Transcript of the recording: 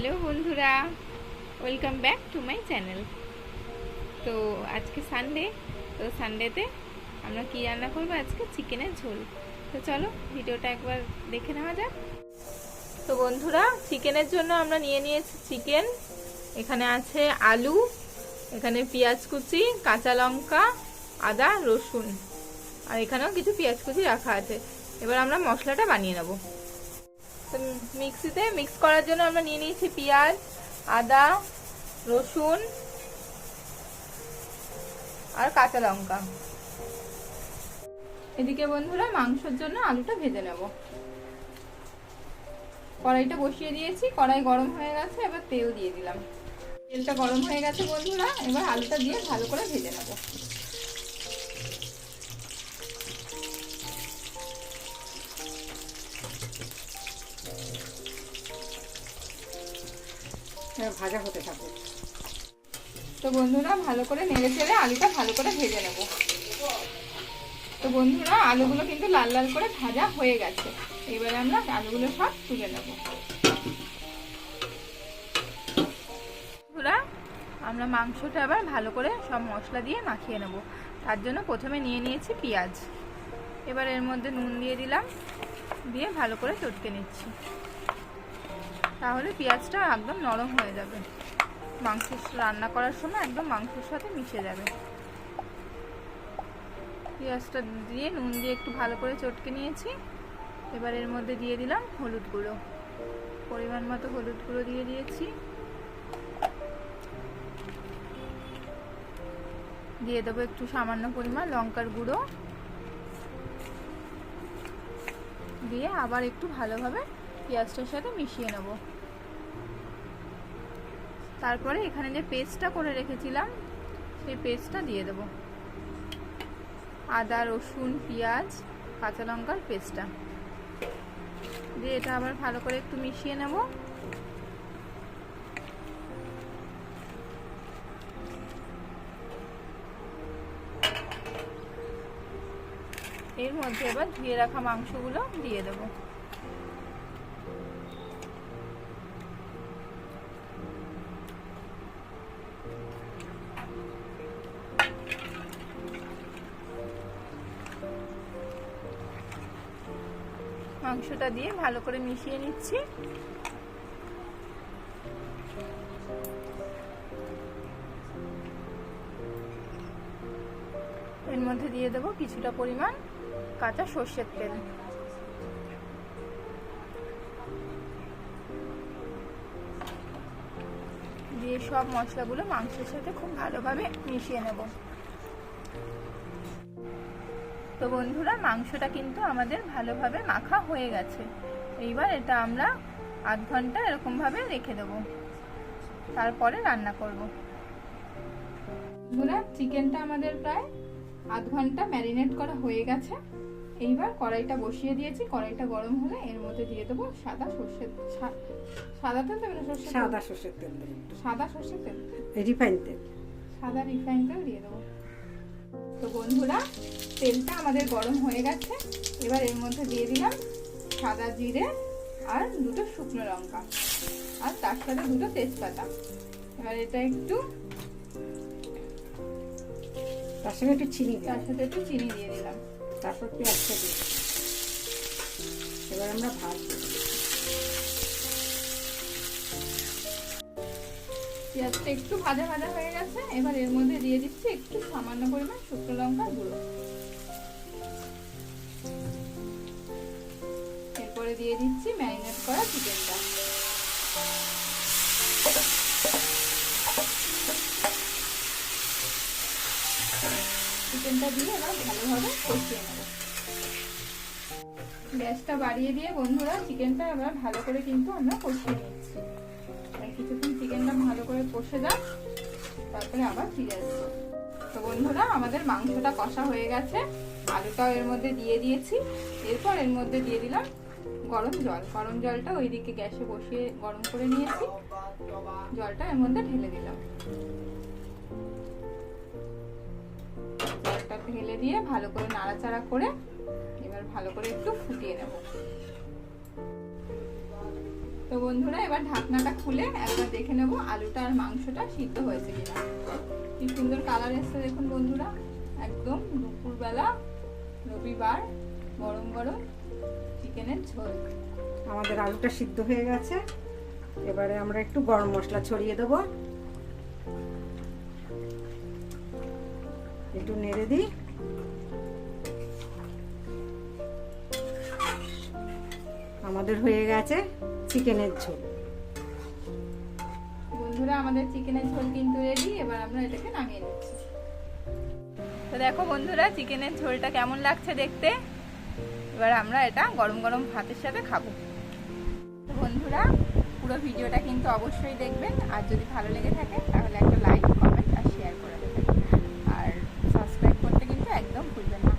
Hello বন্ধুরা, welcome back to my channel. তো আজকে সানডে, তো সানডেতে আমরা কি রান্না করবো? আজকে চিকেনের ঝোল। তো চলো ভিডিওটা একবার দেখে নেওয়া যাক। তো বন্ধুরা, চিকেনের জন্য আমরা নিয়ে নিয়েছি চিকেন। এখানে আছে আলু, এখানে পেঁয়াজ কুচি, কাঁচা লঙ্কা, আদা, রসুন, আর এখানেও কিছু পেঁয়াজ কুচি রাখা আছে। এবার আমরা মশলাটা বানিয়ে নেব। তো মিক্সিতে মিক্স করার জন্য আমরা নিয়ে নিয়েছি পেঁয়াজ, আদা, রসুন আর কাঁচা লঙ্কা। এদিকে বন্ধুরা মাংসের জন্য আলুটা ভেজে নেব। কড়াইটা বসিয়ে দিয়েছি, কড়াই গরম হয়ে গেছে, এবার তেল দিয়ে দিলাম। তেলটা গরম হয়ে গেছে বন্ধুরা, এবার আলুটা দিয়ে ভালো করে ভেজে নেব। ভাজা হতে থাকবে। তো বন্ধুরা ভালো করে নেড়ে চেড়ে আলুটা ভালো করে ভেজে নেব। তো বন্ধুরা আলুগুলো কিন্তু লাল লাল করে ভাজা হয়ে গেছে। এবারে আমরা আলুগুলো সব তুলে নেব। বন্ধুরা আমরা মাংসটা আবার ভালো করে সব মশলা দিয়ে মাখিয়ে নেব। তার জন্য প্রথমে নিয়ে নিয়েছি পেঁয়াজ। এবার এর মধ্যে নুন দিয়ে দিলাম, দিয়ে ভালো করে চটকে নিচ্ছি। তাহলে পেঁয়াজটা একদম নরম হয়ে যাবে, মাংস রান্না করার সময় একদম মাংসের সাথে মিশে যাবে। পেঁয়াজটা দিয়ে নুন দিয়ে একটু ভালো করে চটকে নিয়েছি। এবার এর মধ্যে দিয়ে দিলাম হলুদ গুঁড়ো, পরিমাণ মতো হলুদ গুঁড়ো দিয়ে দিয়েছি। দিয়ে দেবো একটু সামান্য পরিমাণ লঙ্কার গুঁড়ো, দিয়ে আবার একটু ভালোভাবে পেঁয়াজটার সাথে মিশিয়ে নেব। তারপরে এখানে যে পেস্টটা করে রেখেছিলাম সেই পেস্টটা দিয়ে দেব। আদা, রসুন, পেঁয়াজ, কাঁচা লঙ্কার পেস্টটা দিয়ে এটা আবার ভালো করে একটু মিশিয়ে নেব। এর মধ্যে এবার ধুয়ে রাখা মাংসগুলো দিয়ে দেব। মাংসটা দিয়ে ভালো করে মিশিয়ে নিচ্ছি। এর মধ্যে দিয়ে দেবো কিছুটা পরিমাণ কাঁচা সর্ষের তেল। দিয়ে সব মশলাগুলো মাংসের সাথে খুব ভালোভাবে মিশিয়ে নেব। তো বন্ধুরা মাংসটা কিন্তু আমাদের ভালোভাবে মাখা হয়ে গেছে। এইবার এটা আমরা আধ ঘন্টা এরকম ভাবে রেখে দেব, তারপরে রান্না করব। বন্ধুরা চিকেনটা আমাদের প্রায় আধ ঘন্টা ম্যারিনেট করা হয়ে গেছে। এইবার কড়াইটা বসিয়ে দিয়েছি, কড়াইটা গরম হলে এর মধ্যে দিয়ে দেবো সাদা সর্ষের সাদা তেল দেবেন, সাদা সর্ষের তেল দেবেন, সাদা সর্ষের তেল, রিফাইন তেল, সাদা রিফাইন তেল দিয়ে দেবো। তো বন্ধুরা তেলটা আমাদের গরম হয়ে গেছে। এবার এর মধ্যে দিয়ে দিলাম সাদা জিরে আর দুটো শুকনো লঙ্কা, আর তার সাথে দুটো তেজপাতা। এবার এটা একটু তার সঙ্গে একটু চিনি, তার সাথে একটু চিনি দিয়ে দিলাম। তারপর পেঁয়াজটা দিই। এবার আমরা ভাজবো। পেঁয়াজটা একটু ভাজা ভাজা হয়ে গেছে। এবার এর মধ্যে দিয়ে দিচ্ছি একটু সামান্য পরিমাণ শুকনো লঙ্কার গুঁড়ো। এরপরে দিয়ে দিচ্ছি ম্যারিনেট করা চিকেনটা। চিকেনটা দিয়ে এবার ভালোভাবে কষিয়ে নেব। গ্যাসটা বাড়িয়ে দিয়ে বন্ধুরা চিকেনটা এবার ভালো করে কিন্তু আমরা কষিয়ে নিচ্ছি। কিছুক্ষণ চিকেনটা ভালো করে কষে যাক, তারপরে আবার ফিরে আসবো। তো বন্ধুরা আমাদের মাংসটা কষা হয়ে গেছে, আলুটাও এর মধ্যে দিয়ে দিয়েছি। এরপর এর মধ্যে দিয়ে দিলাম গরম জল। গরম জলটা ওইদিকে গ্যাসে বসিয়ে গরম করে নিয়েছি, জলটা এর মধ্যে ঢেলে দিলাম। জলটা ঢেলে দিয়ে ভালো করে নাড়াচাড়া করে এবার ভালো করে একটু ফুটিয়ে নেব। তো বন্ধুরা এবার ঢাকনাটা খুলে একবার দেখে নেব আলুটা আর মাংসটা সিদ্ধ হয়েছে কিনা। কি সুন্দর কালার এসছে দেখুন বন্ধুরা, একদম দুপুরবেলা রবিবার গরম গরম চিকেনের ঝোল। আমাদের আলুটা সিদ্ধ হয়ে গেছে, এবারে আমরা একটু গরম মশলা ছড়িয়ে দেবো, একটু নেড়ে দিই। আমাদের হয়ে গেছে চিকেনের ঝোল। বন্ধুরা আমাদের চিকেনের ঝোল কিন্তু রেডি, এবার আমরা এটাকে নামিয়ে নিচ্ছি। তো দেখো বন্ধুরা চিকেনের ঝোলটা কেমন লাগছে দেখতে। এবার আমরা এটা গরম গরম ভাতের সাথে খাবো। তো বন্ধুরা পুরো ভিডিওটা কিন্তু অবশ্যই দেখবেন, আর যদি ভালো লেগে থাকে তাহলে একটা লাইক, কমেন্ট আর শেয়ার করে দেবেন, আর সাবস্ক্রাইব করতে কিন্তু একদম ভুলবেন না।